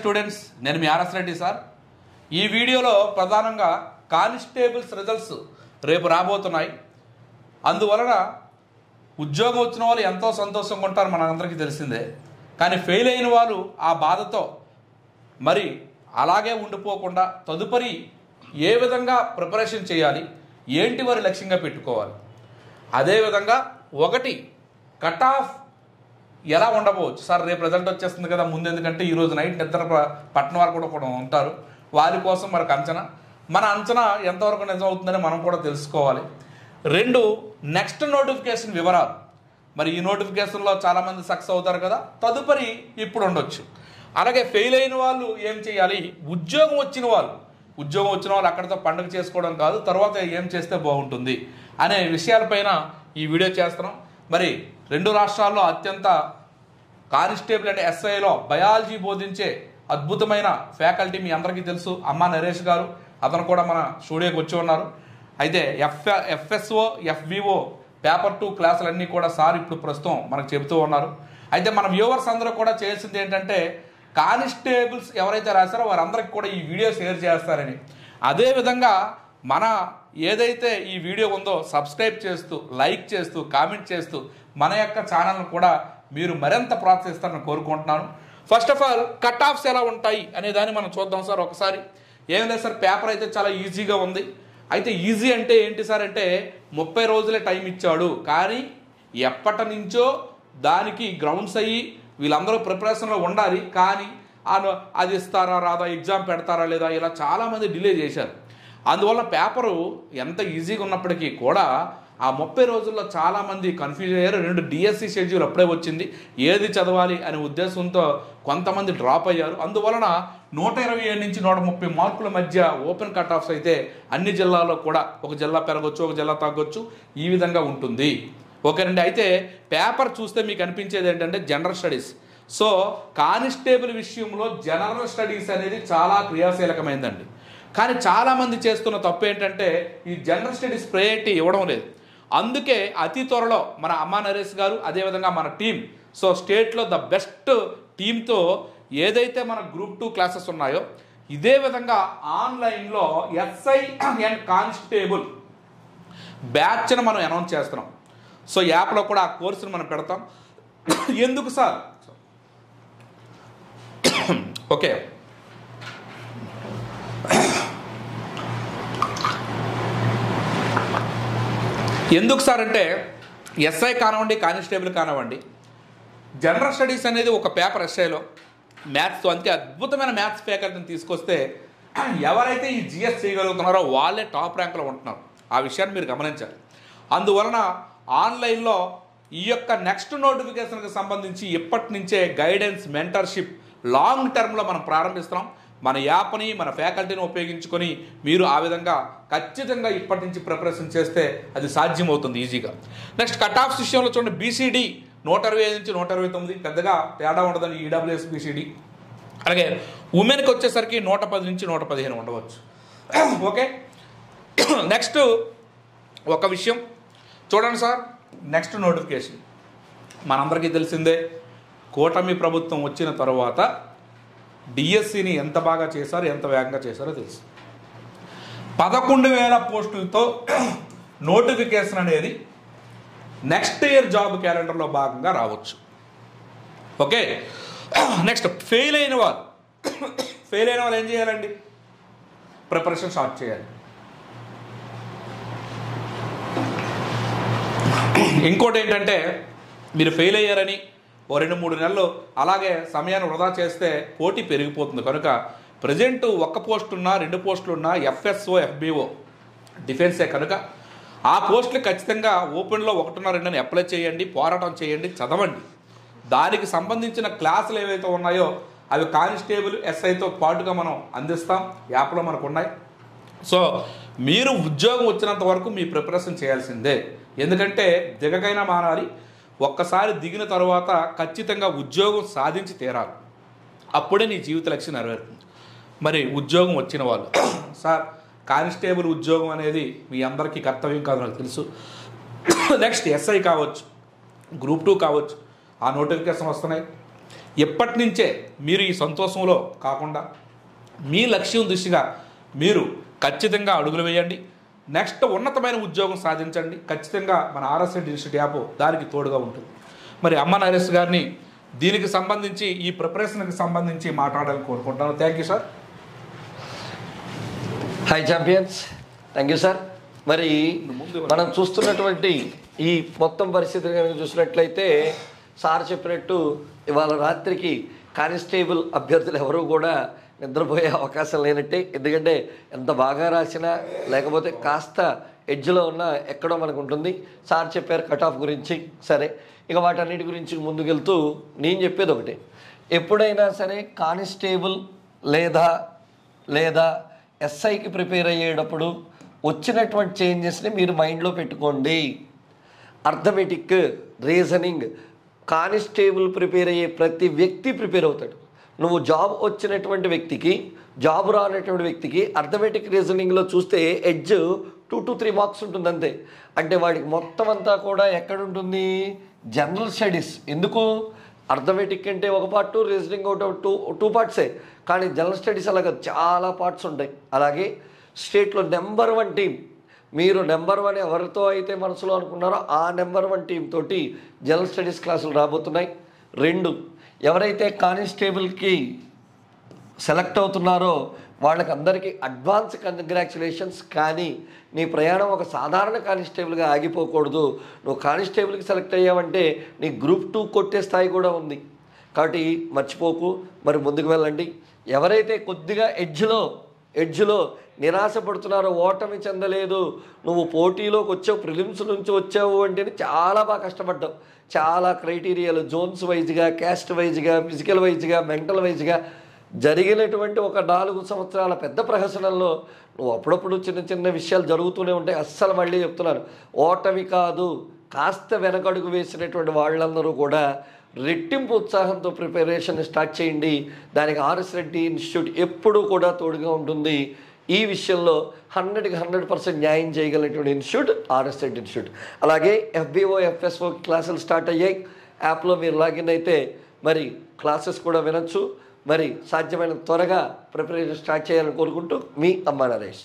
Students, నేను మీ RS Reddy sir. ఈ వీడియోలో ప్రధానంగా కానిస్టేబుల్స్ రిజల్ట్స్ రేపు రాబోతున్నాయి. అందువలన ఉద్యోగం వచ్చిన వాళ్ళు ఎంతో సంతోషంగా ఉంటారు, మనందరికీ తెలిసిందే. కానీ ఫెయిల్ అయిన వాళ్ళు ఆ బాధతో మరి అలాగే ఉండిపోకుండా తదుపరి ఏ విధంగా ప్రిపరేషన్ చేయాలి, ఏంటి వారి లక్ష్యంగా పెట్టుకోవాలి, అదేవిధంగా ఒకటి కట్ ఆఫ్ ఎలా ఉండబోవచ్చు సార్. రేపు రిజల్ట్ వచ్చేస్తుంది కదా, ముందు ఎందుకంటే ఈరోజు నైట్ నిద్ర పట్టణ వారు కూడా ఉంటారు. వారి కోసం మనకు మన అంచనా ఎంతవరకు నిజం అవుతుందని మనం కూడా తెలుసుకోవాలి. రెండు, నెక్స్ట్ నోటిఫికేషన్ వివరాలు. మరి ఈ నోటిఫికేషన్లో చాలామంది సక్సెస్ అవుతారు కదా, తదుపరి ఇప్పుడు ఉండొచ్చు. అలాగే ఫెయిల్ అయిన వాళ్ళు ఏం చేయాలి, ఉద్యోగం వచ్చిన వాళ్ళు అక్కడితో పండుగ చేసుకోవడం కాదు, తర్వాత ఏం చేస్తే బాగుంటుంది అనే విషయాలపైన ఈ వీడియో చేస్తున్నాం. మరి రెండు రాష్ట్రాల్లో అత్యంత కానిస్టేబుల్ అంటే ఎస్ఐలో బయాలజీ బోధించే అద్భుతమైన ఫ్యాకల్టీ మీ అందరికీ తెలుసు, అమ్మా నరేష్ గారు. అతను కూడా మన స్టూడియోకి వచ్చి ఉన్నారు. అయితే ఎఫ్ఎస్ఓ ఎఫ్బిఓ పేపర్ 2 క్లాసులన్నీ కూడా సార్ ఇప్పుడు ప్రస్తుతం మనకు చెబుతూ ఉన్నారు. అయితే మన వ్యూవర్స్ అందరూ కూడా చేయాల్సింది ఏంటంటే కానిస్టేబుల్స్ ఎవరైతే రాశారో వారందరికీ కూడా ఈ వీడియో షేర్ చేస్తారని. అదేవిధంగా మన ఏదైతే ఈ వీడియో ఉందో సబ్స్క్రైబ్ చేస్తూ, లైక్ చేస్తూ, కామెంట్ చేస్తూ మన యొక్క ఛానల్ను కూడా మీరు మరింత ప్రోత్సహిస్తారని కోరుకుంటున్నాను. First of all cut offs ఎలా ఉంటాయి అనే దాన్ని మనం చూద్దాం సార్ ఒకసారి. ఏం లేదు సార్, పేపర్ అయితే చాలా ఈజీగా ఉంది. అయితే ఈజీ అంటే ఏంటి సార్ అంటే 30 రోజులే టైం ఇచ్చాడు, కానీ ఎప్పటి నుంచో దానికి గ్రౌండ్స్ అయ్యి వీళ్ళందరూ ప్రిపరేషన్లో ఉండాలి. కానీ అది ఇస్తారా రాదా, ఎగ్జామ్ పెడతారా లేదా, ఇలా చాలామంది డిలే చేశారు. అందువల్ల పేపరు ఎంత ఈజీగా ఉన్నప్పటికీ కూడా ఆ 30 రోజుల్లో చాలామంది కన్ఫ్యూజ్ అయ్యారు. 2 డిఎస్సి షెడ్యూల్ అప్పుడే వచ్చింది, ఏది చదవాలి అనే ఉద్దేశంతో కొంతమంది డ్రాప్ అయ్యారు. అందువలన 127 నుంచి 130 మార్కుల మధ్య ఓపెన్ కట్ ఆఫ్స్ అయితే అన్ని జిల్లాల్లో కూడా ఒక జిల్లా పెరగొచ్చు, ఒక జిల్లా తగ్గొచ్చు, ఈ విధంగా ఉంటుంది. ఓకేనండి. అయితే పేపర్ చూస్తే మీకు అనిపించేది ఏంటంటే జనరల్ స్టడీస్. సో కానిస్టేబుల్ విషయంలో జనరల్ స్టడీస్ అనేది చాలా క్రియాశీలకమైందండి. కానీ చాలామంది చేస్తున్న తప్పు ఏంటంటే ఈ జనరల్ స్టడీస్ ప్రయారిటీ ఇవ్వడం లేదు. అందుకే అతి త్వరలో మన అమ్మా నరేష్ గారు, అదేవిధంగా మన టీం, సో స్టేట్లో ద బెస్ట్ టీంతో ఏదైతే మన గ్రూప్ 2 క్లాసెస్ ఉన్నాయో ఇదే విధంగా ఆన్లైన్లో ఎస్ఐ అండ్ కానిస్టేబుల్ బ్యాచ్ను మనం అనౌన్స్ చేస్తున్నాం. సో యాప్లో కూడా ఆ కోర్సును మనం పెడతాం. ఎందుకు సార్? ఓకే, ఎందుకు సార్ అంటే ఎస్ఐ కానివ్వండి, కానిస్టేబుల్ కానివ్వండి, జనరల్ స్టడీస్ అనేది ఒక పేపర్ ఎస్ఐలో మ్యాథ్స్, అంతే అద్భుతమైన మ్యాథ్స్ ఫ్యాకల్టీని తీసుకొస్తే ఎవరైతే ఈ జిఎస్ చేయగలుగుతున్నారో వాళ్ళే టాప్ ర్యాంక్లో ఉంటున్నారు. ఆ విషయాన్ని మీరు గమనించాలి. అందువలన ఆన్లైన్లో ఈ యొక్క నెక్స్ట్ నోటిఫికేషన్కి సంబంధించి ఇప్పటి నుంచే గైడెన్స్, మెంటర్షిప్ లాంగ్ టర్మ్లో మనం ప్రారంభిస్తున్నాం. మన యాప్ని, మన ఫ్యాకల్టీని ఉపయోగించుకొని మీరు ఆ విధంగా ఖచ్చితంగా ఇప్పటి నుంచి ప్రిపరేషన్ చేస్తే అది సాధ్యమవుతుంది ఈజీగా. నెక్స్ట్ కట్ ఆఫ్స్ విషయంలో చూడండి, బీసీడీ 125 నుంచి 129, పెద్దగా తేడా ఉండదని ఈడబ్ల్యూఎస్ బీసీడీ. అలాగే ఉమెన్కి వచ్చేసరికి 110 నుంచి 115 ఉండవచ్చు. ఓకే, నెక్స్ట్ ఒక విషయం చూడండి సార్, నెక్స్ట్ నోటిఫికేషన్ మనందరికీ తెలిసిందే. కూటమి ప్రభుత్వం వచ్చిన తర్వాత డిఎస్సిని ఎంత బాగా చేశారో, ఎంత వేగంగా చేశారో తెలుసు. 11,000 పోస్టులతో నోటిఫికేషన్ అనేది నెక్స్ట్ ఇయర్ జాబ్ క్యాలెండర్లో భాగంగా రావచ్చు. ఓకే, నెక్స్ట్ ఫెయిల్ అయిన వాళ్ళు ఏం చేయాలండి? ప్రిపరేషన్ స్టార్ట్ చేయాలి. ఇంకోటి ఏంటంటే మీరు ఫెయిల్ అయ్యారని ఓ 2-3 నెలలు అలాగే సమయాన్ని వృధా చేస్తే పోటీ పెరిగిపోతుంది. కనుక ప్రజెంట్ 1 పోస్ట్ ఉన్నా 2 పోస్టులు ఉన్నా ఎఫ్ఎస్ఓ ఎఫ్బిఓ డిఫెన్సే కనుక ఆ పోస్టులు ఖచ్చితంగా ఓపెన్లో 1-2 అప్లై చేయండి, పోరాటం చేయండి, చదవండి. దానికి సంబంధించిన క్లాసులు ఏవైతే ఉన్నాయో అవి కానిస్టేబుల్ ఎస్ఐతో పాటుగా మనం అందిస్తాం, యాప్లో మనకు ఉన్నాయి. సో మీరు ఉద్యోగం వచ్చినంత వరకు మీ ప్రిపరేషన్ చేయాల్సిందే. ఎందుకంటే దిగకైనా మారాలి. ఒక్కసారి దిగిన తర్వాత ఖచ్చితంగా ఉద్యోగం సాధించి తీరాలి, అప్పుడే నీ జీవిత లక్ష్యం నెరవేరుతుంది. మరి ఉద్యోగం వచ్చిన వాళ్ళు సార్, కానిస్టేబుల్ ఉద్యోగం అనేది మీ అందరికీ కర్తవ్యం కాదు నాకు తెలుసు. నెక్స్ట్ ఎస్ఐ కావచ్చు, గ్రూప్ 2 కావచ్చు, ఆ నోటిఫికేషన్ వస్తున్నాయి. ఎప్పటి నుంచే మీరు ఈ సంతోషంలో కాకుండా మీ లక్ష్యం దిశగా మీరు ఖచ్చితంగా అడుగులు వేయండి. నెక్స్ట్ ఉన్నతమైన ఉద్యోగం సాధించండి. ఖచ్చితంగా మన ఆర్ఎస్ ఇన్స్టిట్యూట్ యాప్ దానికి తోడుగా ఉంటుంది. మరి అమ్మ నరేష్ గారిని దీనికి సంబంధించి ఈ ప్రిపరేషన్కి సంబంధించి మాట్లాడాలని కోరుకుంటున్నాను. Thank you sir. Hi champions, thank you sir. మరి మనం చూస్తున్నటువంటి ఈ మొత్తం పరిస్థితిని కనుక చూసినట్లయితే సార్ చెప్పినట్టు ఇవాళ రాత్రికి కానిస్టేబుల్ అభ్యర్థులు ఎవరూ కూడా నిద్రపోయే అవకాశం లేనట్టే. ఎందుకంటే ఎంత బాగా రాసినా లేకపోతే కాస్త ఎడ్జ్లో ఉన్నా ఎక్కడో మనకు ఉంటుంది. సార్ చెప్పారు కట్ ఆఫ్ గురించి, సరే ఇక వాటన్నిటి గురించి ముందుకెళ్తూ నేను చెప్పేది ఒకటే, ఎప్పుడైనా సరే కానిస్టేబుల్ లేదా ఎస్ఐకి ప్రిపేర్ అయ్యేటప్పుడు వచ్చినటువంటి చేంజెస్ని మీరు మైండ్లో పెట్టుకోండి. అర్థమెటిక్, రీజనింగ్, కానిస్టేబుల్ ప్రిపేర్ అయ్యే ప్రతి వ్యక్తి ప్రిపేర్ అవుతాడు. నువ్వు జాబ్ వచ్చినటువంటి వ్యక్తికి, జాబ్ రానటువంటి వ్యక్తికి అర్థమెటిక్ రీజనింగ్లో చూస్తే ఎడ్జ్ 2 to 3 మార్క్స్ ఉంటుంది అంతే. అంటే వాడికి మొత్తం అంతా కూడా ఎక్కడుంటుంది, జనరల్ స్టడీస్. ఎందుకు అర్థమెటిక్ అంటే ఒక పార్ట్, రీజనింగ్ టూ పార్ట్సే, కానీ జనరల్ స్టడీస్ అలాగే చాలా పార్ట్స్ ఉంటాయి. అలాగే స్టేట్లో నెంబర్ 1 టీం, మీరు నెంబర్ 1 ఎవరితో అయితే మనసులో అనుకున్నారో ఆ నెంబర్ 1 టీం తోటి జనరల్ స్టడీస్ క్లాసులు రాబోతున్నాయి. 2, ఎవరైతే కానిస్టేబుల్కి సెలెక్ట్ అవుతున్నారో వాళ్ళకి అందరికీ అడ్వాన్స్ కంగ్రాచులేషన్స్. కానీ నీ ప్రయాణం ఒక సాధారణ కానిస్టేబుల్గా ఆగిపోకూడదు. నువ్వు కానిస్టేబుల్కి సెలెక్ట్ అయ్యావంటే నీ గ్రూప్ 2 కొట్టే స్థాయి కూడా ఉంది. కాబట్టి మర్చిపోకు, మరి ముందుకు వెళ్ళండి. ఎవరైతే కొద్దిగా ఎడ్జ్లో నిరాశపడుతున్నారో, ఓటమి చెందలేదు, నువ్వు పోటీలోకి వచ్చావు, ప్రిలిమ్స్ నుంచి వచ్చావు అంటే చాలా బాగా కష్టపడ్డావు. చాలా క్రైటీరియాలు జోన్స్ వైజ్గా, క్యాస్ట్ వైజ్గా, ఫిజికల్ వైజ్గా, మెంటల్ వైజ్గా జరిగినటువంటి ఒక 4 సంవత్సరాల పెద్ద ప్రహసనంలో నువ్వు అప్పుడప్పుడు చిన్న చిన్న విషయాలు జరుగుతూనే ఉంటాయి. అస్సలు మళ్ళీ చెప్తున్నాను, ఓటమి కాదు, కాస్త వెనకడుగు వేసినటువంటి వాళ్ళందరూ కూడా రెట్టింపు ఉత్సాహంతో ప్రిపరేషన్ స్టార్ట్ చేయండి. దానికి ఆర్ఎస్ రెడ్డి ఇన్స్టిట్యూట్ ఎప్పుడూ కూడా తోడుగా ఉంటుంది. ఈ విషయంలో 100కి 100% న్యాయం చేయగలిగినటువంటి ఇన్స్టిట్యూట్ ఆర్ఎస్ రెడ్డి ఇన్స్టిట్యూట్. అలాగే FBO, FSO క్లాసులు స్టార్ట్ అయ్యాయి. యాప్లో మీరు లాగిన్ అయితే మరి క్లాసెస్ కూడా వినొచ్చు. మరి సాధ్యమైన త్వరగా ప్రిపరేషన్ స్టార్ట్ చేయాలని కోరుకుంటూ మీ అమ్మ నరేష్.